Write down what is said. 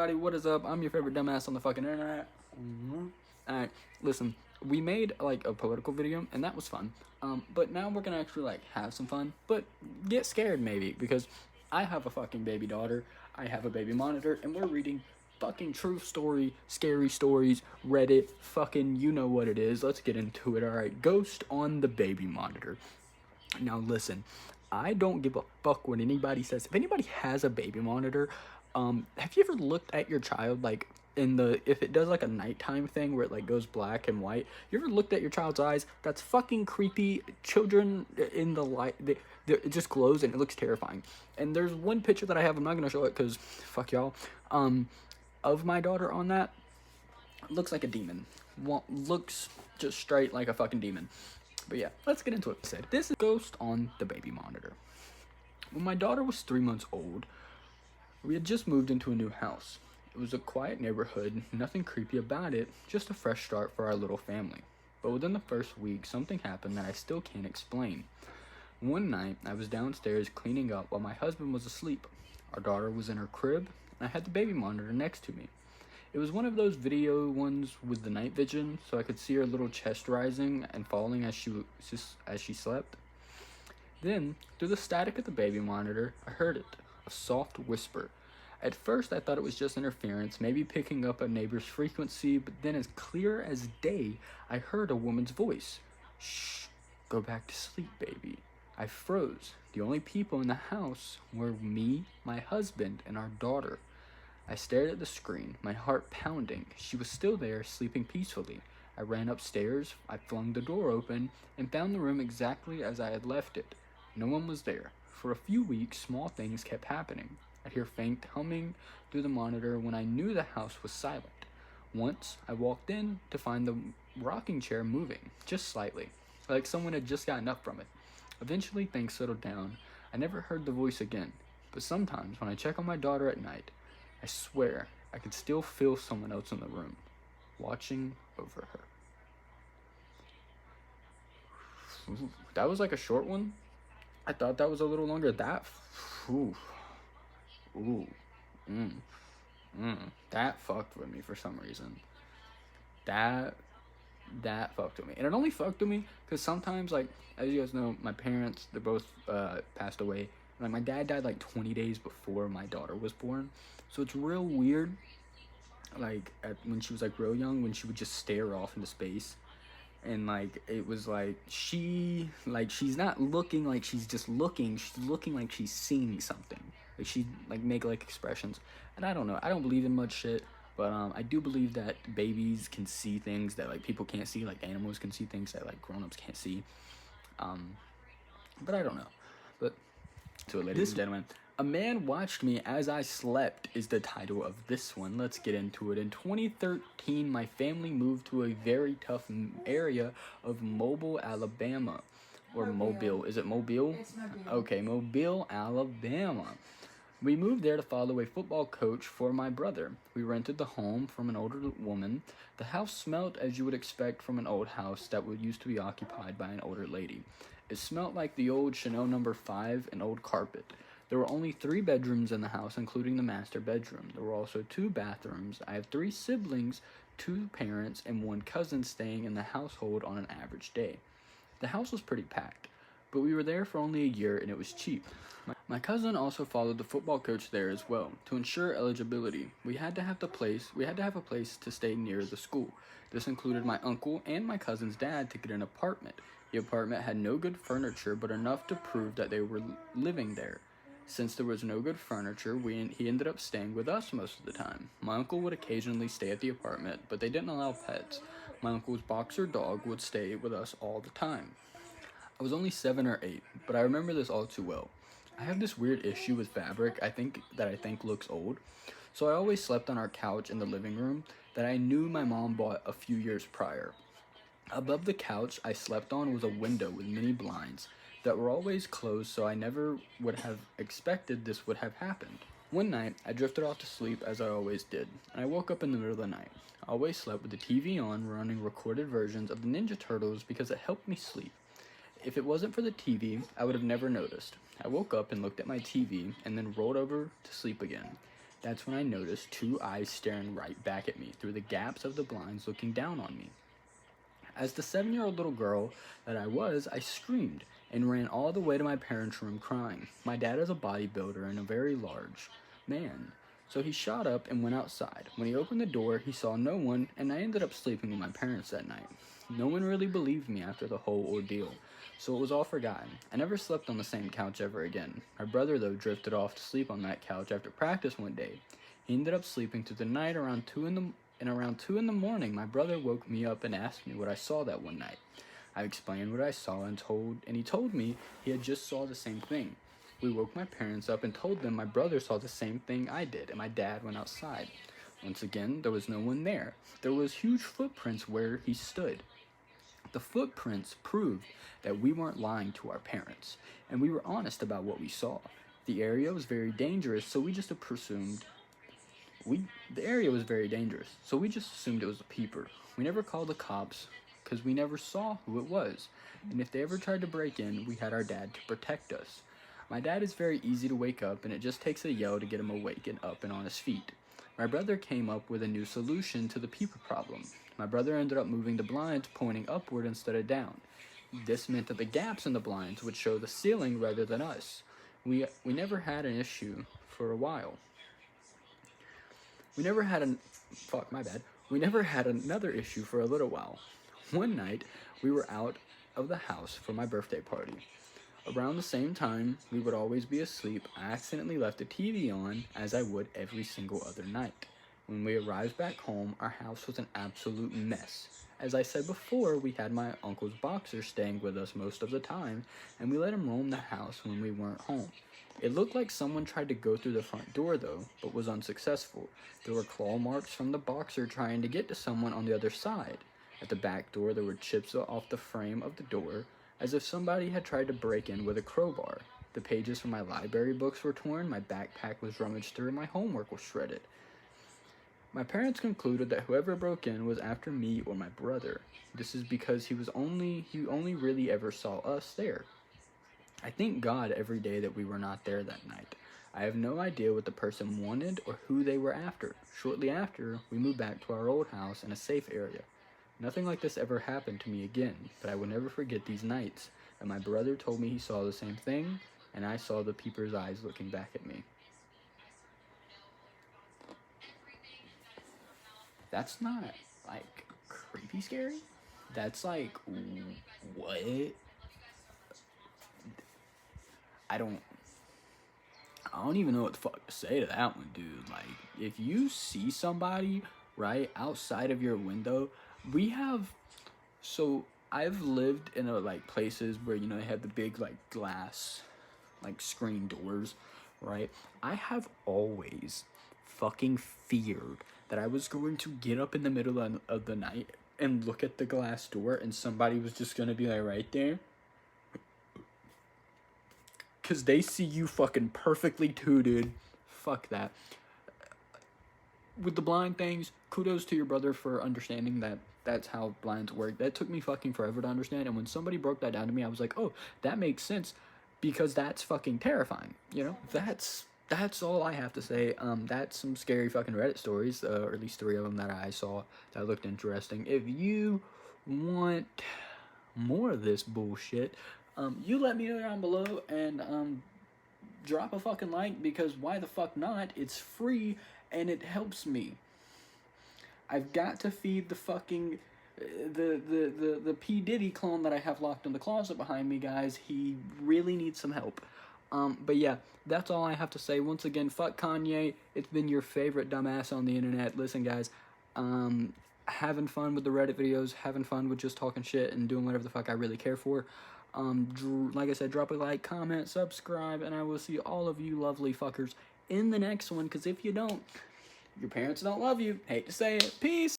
everybody, what is up? I'm your favorite dumbass on the fucking internet. Alright, listen, we made like a political video and that was fun. But now we're gonna actually like have some fun, but get scared maybe, because I have a fucking baby daughter, I have a baby monitor, and we're reading fucking true story, scary stories, Reddit, fucking you know what it is. Let's get into it. Alright, Ghost on the baby monitor. Now listen, I don't give a fuck what anybody says. If anybody has a baby monitor, have you ever looked at your child like if it does like a nighttime thing where it like goes black and white? You ever looked at your child's eyes? That's fucking creepy. Children in the light, it just glows and it looks terrifying. And there's one picture that I have. I'm not gonna show it because fuck y'all. Of my daughter on that, looks like a demon. Looks just straight like a fucking demon. But yeah, let's get into it. This is Ghost on the baby monitor. When my daughter was 3 months old, we had just moved into a new house. It was a quiet neighborhood, nothing creepy about it, just a fresh start for our little family. But within the first week, something happened that I still can't explain. One night, I was downstairs cleaning up while my husband was asleep. Our daughter was in her crib, and I had the baby monitor next to me. It was one of those video ones with the night vision, so I could see her little chest rising and falling as she slept. Then, through the static of the baby monitor, I heard it, a soft whisper. At first, I thought it was just interference, maybe picking up a neighbor's frequency, but then as clear as day, I heard a woman's voice. Shh, go back to sleep, baby. I froze. The only people in the house were me, my husband, and our daughter. I stared at the screen, my heart pounding. She was still there, sleeping peacefully. I ran upstairs, I flung the door open, and found the room exactly as I had left it. No one was there. For a few weeks, small things kept happening. I'd hear faint humming through the monitor when I knew the house was silent. Once, I walked in to find the rocking chair moving, just slightly, like someone had just gotten up from it. Eventually, things settled down. I never heard the voice again, but sometimes when I check on my daughter at night, I swear I can still feel someone else in the room, watching over her. Ooh, that was like a short one. I thought that was a little longer. That that fucked with me for some reason. That fucked with me. And it only fucked with me because sometimes, like, as you guys know, my parents, they're both passed away. Like, my dad died like 20 days before my daughter was born. So it's real weird, like, when she was like real young, when she would just stare off into space. And like, it was like, she's not looking like she's just looking, she's looking like she's seeing something. Like, she'd like make like expressions. And I don't know, I don't believe in much shit, but I do believe that babies can see things that like people can't see, like animals can see things that like grown-ups can't see. But I don't know. But so, ladies and gentlemen, A Man Watched Me As I Slept is the title of this one. Let's get into it. In 2013, my family moved to a very tough area of Mobile, Alabama. Or Mobile. Is it Mobile? It's Mobile. Okay, Mobile, Alabama. We moved there to follow a football coach for my brother. We rented the home from an older woman. The house smelled as you would expect from an old house that used to be occupied by an older lady. It smelled like the old Chanel No. 5 and old carpet. There were only 3 bedrooms in the house, including the master bedroom. There were also 2 bathrooms. I have 3 siblings, 2 parents, and 1 cousin staying in the household on an average day. The house was pretty packed, but we were there for only a year and it was cheap. My cousin also followed the football coach there as well. To ensure eligibility, we had to have a place to stay near the school. This included my uncle and my cousin's dad to get an apartment. The apartment had no good furniture, but enough to prove that they were living there. Since there was no good furniture, he ended up staying with us most of the time. My uncle would occasionally stay at the apartment, but they didn't allow pets. My uncle's boxer dog would stay with us all the time. I was only 7 or 8, but I remember this all too well. I have this weird issue with fabric I think looks old, so I always slept on our couch in the living room that I knew my mom bought a few years prior. Above the couch I slept on was a window with many blinds that were always closed, so I never would have expected this would have happened. One night, I drifted off to sleep as I always did, and I woke up in the middle of the night. I always slept with the TV on, running recorded versions of the Ninja Turtles because it helped me sleep. If it wasn't for the TV, I would have never noticed. I woke up and looked at my TV, and then rolled over to sleep again. That's when I noticed two eyes staring right back at me through the gaps of the blinds, looking down on me. As the 7-year-old little girl that I was, I screamed and ran all the way to my parents' room crying. My dad is a bodybuilder and a very large man, so he shot up and went outside. When he opened the door, he saw no one, and I ended up sleeping with my parents that night. No one really believed me after the whole ordeal, so it was all forgotten. I never slept on the same couch ever again. My brother, though, drifted off to sleep on that couch after practice one day. He ended up sleeping through the night around 2 in the morning. My brother woke me up and asked me what I saw that one night. I explained what I saw and he told me he had just saw the same thing. We woke my parents up and told them my brother saw the same thing I did, and my dad went outside. Once again, there was no one there. There was huge footprints where he stood. The footprints proved that we weren't lying to our parents, and we were honest about what we saw. The area was very dangerous, so we just assumed the area was very dangerous, so we just assumed it was a peeper. We never called the cops because we never saw who it was, and if they ever tried to break in, we had our dad to protect us. My dad is very easy to wake up, and it just takes a yell to get him awake and up and on his feet. My brother came up with a new solution to the peeper problem. My brother ended up moving the blinds pointing upward instead of down. This meant that the gaps in the blinds would show the ceiling rather than us. We never had an issue for a while. We never had We never had another issue for a little while. One night, we were out of the house for my birthday party. Around the same time we would always be asleep, I accidentally left the TV on, as I would every single other night. When we arrived back home, our house was an absolute mess. As I said before, we had my uncle's boxer staying with us most of the time, and we let him roam the house when we weren't home. It looked like someone tried to go through the front door, though, but was unsuccessful. There were claw marks from the boxer trying to get to someone on the other side. At the back door, there were chips off the frame of the door, as if somebody had tried to break in with a crowbar. The pages from my library books were torn, my backpack was rummaged through, and my homework was shredded. My parents concluded that whoever broke in was after me or my brother. This is because he only really ever saw us there. I thank God every day that we were not there that night. I have no idea what the person wanted or who they were after. Shortly after, we moved back to our old house in a safe area. Nothing like this ever happened to me again, but I will never forget these nights, and my brother told me he saw the same thing, and I saw the peeper's eyes looking back at me. That's not, like, creepy scary? That's like, what? I don't even know what the fuck to say to that one, dude. Like, if you see somebody, right, outside of your window, I've lived in places where, they have the big, glass, screen doors, right? I have always fucking feared that I was going to get up in the middle of the night and look at the glass door and somebody was just gonna be right there. Because they see you fucking perfectly too, dude. Fuck that. With the blind things, kudos to your brother for understanding that that's how blinds work. That took me fucking forever to understand, and when somebody broke that down to me, I was like, oh, that makes sense, because that's fucking terrifying, That's all I have to say. That's some scary fucking Reddit stories, or at least 3 of them that I saw that looked interesting. If you want more of this bullshit, you let me know down below, and drop a fucking like, because why the fuck not? It's free and it helps me. I've got to feed the fucking the P. Diddy clone that I have locked in the closet behind me, guys. He really needs some help. But yeah, that's all I have to say. Once again, fuck Kanye. It's been your favorite dumbass on the internet. Listen, guys, having fun with the Reddit videos, having fun with just talking shit and doing whatever the fuck I really care for. Like I said, drop a like, comment, subscribe, and I will see all of you lovely fuckers in the next one, because if you don't, your parents don't love you. Hate to say it. Peace!